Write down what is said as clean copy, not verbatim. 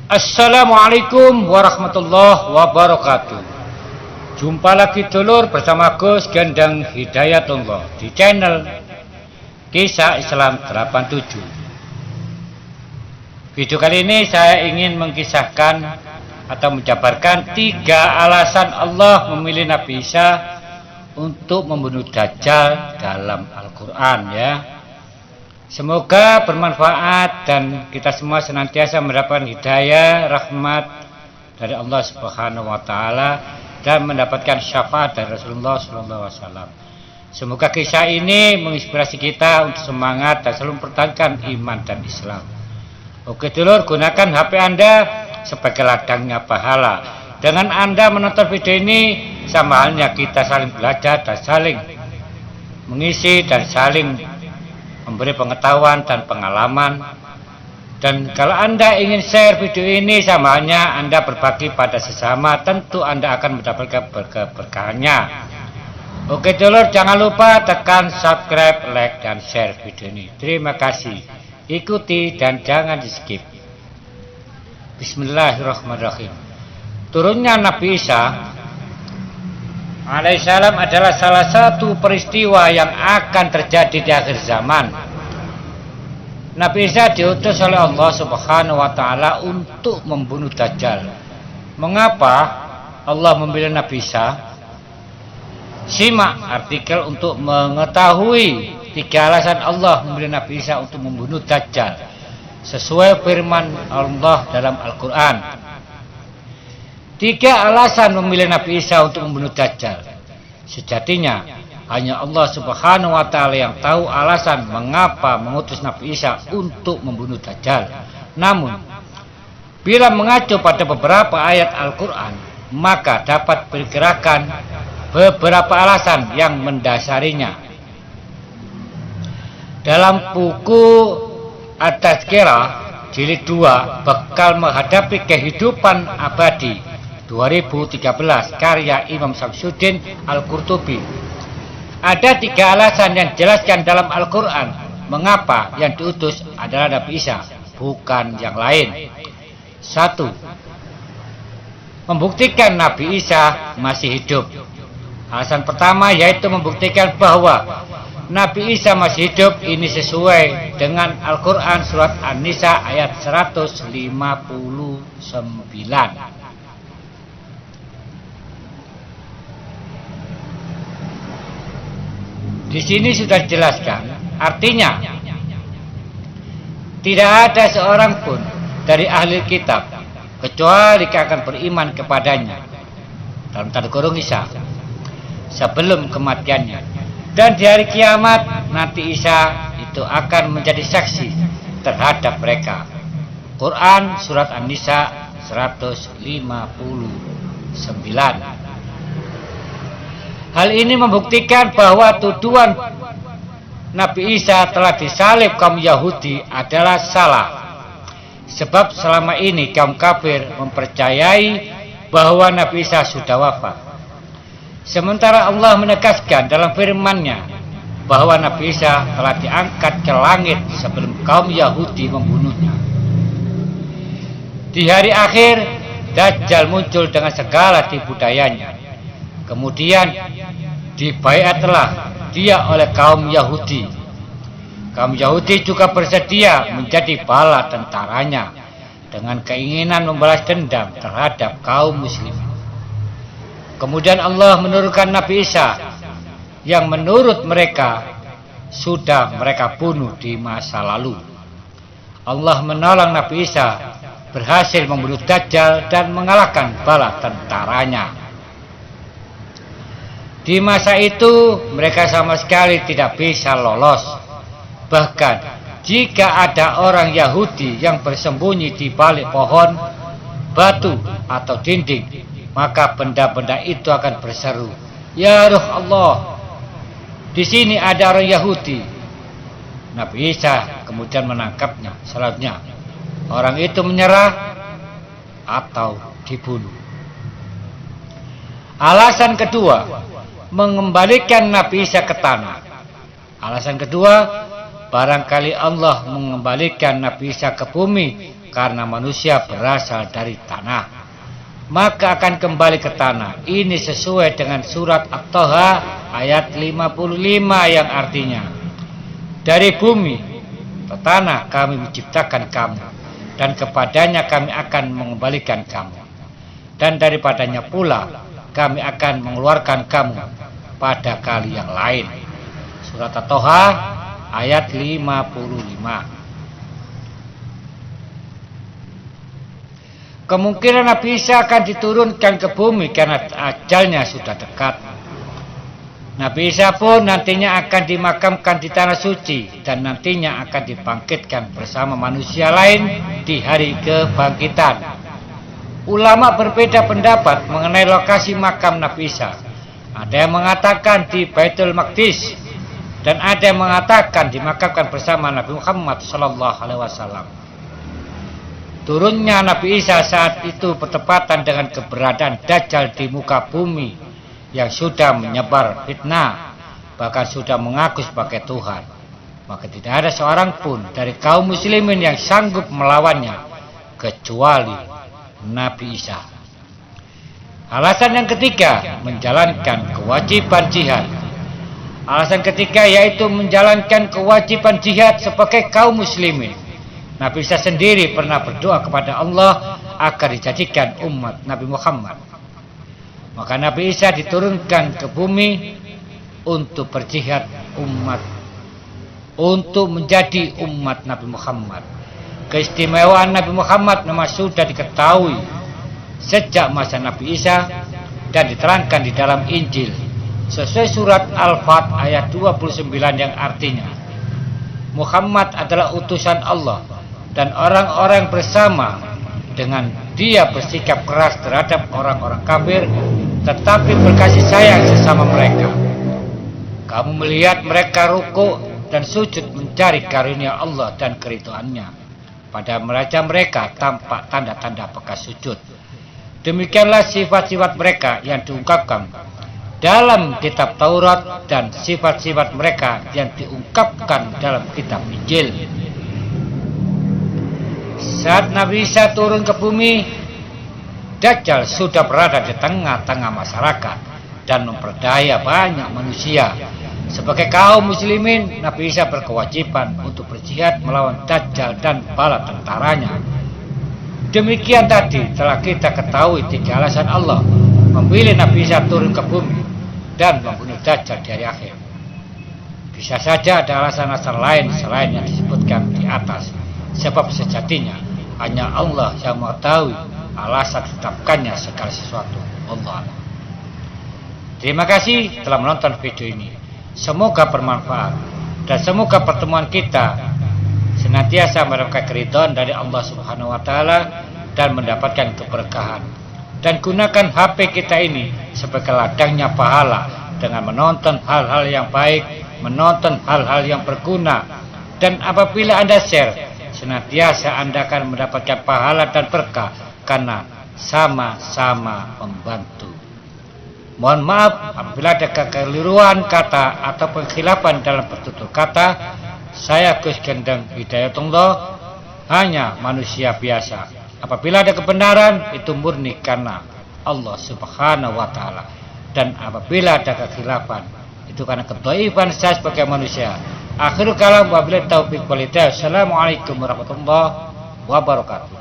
Assalamualaikum warahmatullahi wabarakatuh. Jumpa lagi dulur bersama Gus Gendang Hidayatullah di channel Kisah Islam 87. Video kali ini saya ingin mengkisahkan atau menjabarkan 3 alasan Allah memilih Nabi Isa untuk membunuh Dajjal dalam Al-Quran ya. Semoga bermanfaat dan kita semua senantiasa mendapatkan hidayah, rahmat dari Allah Subhanahu wa taala dan mendapatkan syafaat dari Rasulullah sallallahu alaihi wasallam. Semoga kisah ini menginspirasi kita untuk semangat dan selalu mempertahankan iman dan Islam. Oke dulur, gunakan HP Anda sebagai ladangnya pahala. Dengan Anda menonton video ini, sama halnya kita saling belajar dan saling mengisi dan saling memberi pengetahuan dan pengalaman. Dan kalau Anda ingin share video ini, sama halnya Anda berbagi pada sesama, tentu Anda akan mendapatkan berkah-berkahnya. Oke dulur, jangan lupa tekan subscribe, like, dan share video ini. Terima kasih. Ikuti dan jangan di skip. Bismillahirrahmanirrahim. Turunnya Nabi Isa alaihissalam adalah salah satu peristiwa yang akan terjadi di akhir zaman. Nabi Isa diutus oleh Allah Subhanahu wa taala untuk membunuh Dajjal. Mengapa Allah memilih Nabi Isa? Simak artikel untuk mengetahui 3 alasan Allah memilih Nabi Isa untuk membunuh Dajjal sesuai firman Allah dalam Al-Quran. 3 alasan memilih Nabi Isa untuk membunuh Dajjal. Sejatinya hanya Allah Subhanahu wa taala yang tahu alasan mengapa mengutus Nabi Isa untuk membunuh Dajjal. Namun, bila mengacu pada beberapa ayat Al-Qur'an, maka dapat diperkirakan beberapa alasan yang mendasarinya. Dalam buku At-Tazkirah jilid 2, Bekal Menghadapi Kehidupan Abadi 2013 karya Imam Syamsuddin Al-Qurtubi, ada 3 alasan yang dijelaskan dalam Al-Quran mengapa yang diutus adalah Nabi Isa, bukan yang lain. 1. Membuktikan Nabi Isa masih hidup. Alasan pertama yaitu membuktikan bahwa Nabi Isa masih hidup. Ini sesuai dengan Al-Quran surat An-Nisa ayat 159. Di sini sudah dijelaskan, artinya tidak ada seorang pun dari ahli kitab kecuali akan beriman kepadanya, dalam tanda kurung Isa, sebelum kematiannya. Dan di hari kiamat nanti Isa itu akan menjadi saksi terhadap mereka. Quran surat An-Nisa 159. Hal ini membuktikan bahwa tuduhan Nabi Isa telah disalib kaum Yahudi adalah salah. Sebab selama ini kaum kafir mempercayai bahwa Nabi Isa sudah wafat. Sementara Allah menegaskan dalam firman-Nya bahwa Nabi Isa telah diangkat ke langit sebelum kaum Yahudi membunuhnya. Di hari akhir, Dajjal muncul dengan segala tipu dayanya. Kemudian dibaiatlah dia oleh kaum Yahudi. Kaum Yahudi juga bersedia menjadi bala tentaranya dengan keinginan membalas dendam terhadap kaum muslim. Kemudian Allah menurunkan Nabi Isa yang menurut mereka sudah mereka bunuh di masa lalu. Allah menolong Nabi Isa berhasil membunuh Dajjal dan mengalahkan bala tentaranya. Di masa itu mereka sama sekali tidak bisa lolos. Bahkan jika ada orang Yahudi yang bersembunyi di balik pohon, batu atau dinding, maka benda-benda itu akan berseru, "Ya Ruh Allah, di sini ada orang Yahudi." Nabi Isa kemudian menangkapnya. Selanjutnya orang itu menyerah atau dibunuh. Alasan kedua, mengembalikan Nabi Isa ke tanah. Alasan kedua, barangkali Allah mengembalikan Nabi Isa ke bumi karena manusia berasal dari tanah, maka akan kembali ke tanah. Ini sesuai dengan surat At-Taha ayat 55 yang artinya, dari bumi ke tanah kami menciptakan kamu, dan kepadanya kami akan mengembalikan kamu, dan daripadanya pula kami akan mengeluarkan kamu pada kali yang lain. Surat At-Taha ayat 55. Kemungkinan Nabi Isa akan diturunkan ke bumi karena ajalnya sudah dekat. Nabi Isa pun nantinya akan dimakamkan di tanah suci dan nantinya akan dibangkitkan bersama manusia lain di hari kebangkitan. Ulama berbeda pendapat mengenai lokasi makam Nabi Isa. Ada yang mengatakan di Baitul Maqdis dan ada yang mengatakan dimakamkan bersama Nabi Muhammad SAW. Turunnya Nabi Isa saat itu bertepatan dengan keberadaan Dajjal di muka bumi yang sudah menyebar fitnah, bahkan sudah mengaku sebagai Tuhan. Maka tidak ada seorang pun dari kaum muslimin yang sanggup melawannya kecuali Nabi Isa. Alasan yang ketiga, menjalankan kewajiban jihad. Alasan ketiga yaitu menjalankan kewajiban jihad sebagai kaum muslimin. Nabi Isa sendiri pernah berdoa kepada Allah agar dijadikan umat Nabi Muhammad. Maka Nabi Isa diturunkan ke bumi untuk berjihad umat, untuk menjadi umat Nabi Muhammad. Keistimewaan Nabi Muhammad memang sudah diketahui sejak masa Nabi Isa dan diterangkan di dalam Injil sesuai surat Al-Fat ayat 29 yang artinya, Muhammad adalah utusan Allah dan orang-orang bersama dengan dia bersikap keras terhadap orang-orang kafir tetapi berkasih sayang sesama mereka. Kamu melihat mereka rukuk dan sujud mencari karunia Allah dan keridhaannya. Pada wajah mereka tampak tanda-tanda bekas sujud. Demikianlah sifat-sifat mereka yang diungkapkan dalam kitab Taurat dan sifat-sifat mereka yang diungkapkan dalam kitab Injil. Saat Nabi Isa turun ke bumi, Dajjal sudah berada di tengah-tengah masyarakat dan memperdaya banyak manusia. Sebagai kaum muslimin, Nabi Isa berkewajiban untuk berjihad melawan Dajjal dan bala tentaranya. Demikian tadi telah kita ketahui 3 alasan Allah memilih Nabi Isa turun ke bumi dan membunuh Dajjal di hari akhir. Bisa saja ada alasan-alasan lain selain yang disebutkan di atas, sebab sejatinya hanya Allah yang mengetahui alasan ditetapkannya segala sesuatu. Allah. Terima kasih telah menonton video ini. Semoga bermanfaat dan semoga pertemuan kita senantiasa mendapatkan keridhaan dari Allah Subhanahu wa taala dan mendapatkan keberkahan. Dan gunakan HP kita ini sebagai ladangnya pahala dengan menonton hal-hal yang baik, menonton hal-hal yang berguna. Dan apabila Anda share, senantiasa Anda akan mendapatkan pahala dan berkah karena sama-sama membantu. Mohon maaf apabila ada kekeliruan kata atau pengkhilafan dalam bertutur kata. Saya Gus Gendeng Hidayatullah, hanya manusia biasa. Apabila ada kebenaran, itu murni karena Allah Subhanahu wa taala. Dan apabila ada kekhilafan, itu karena kedhaifan saya sebagai manusia. Akhirul kalam wabillahi taufiq wal hidayah. Assalamualaikum warahmatullahi wabarakatuh.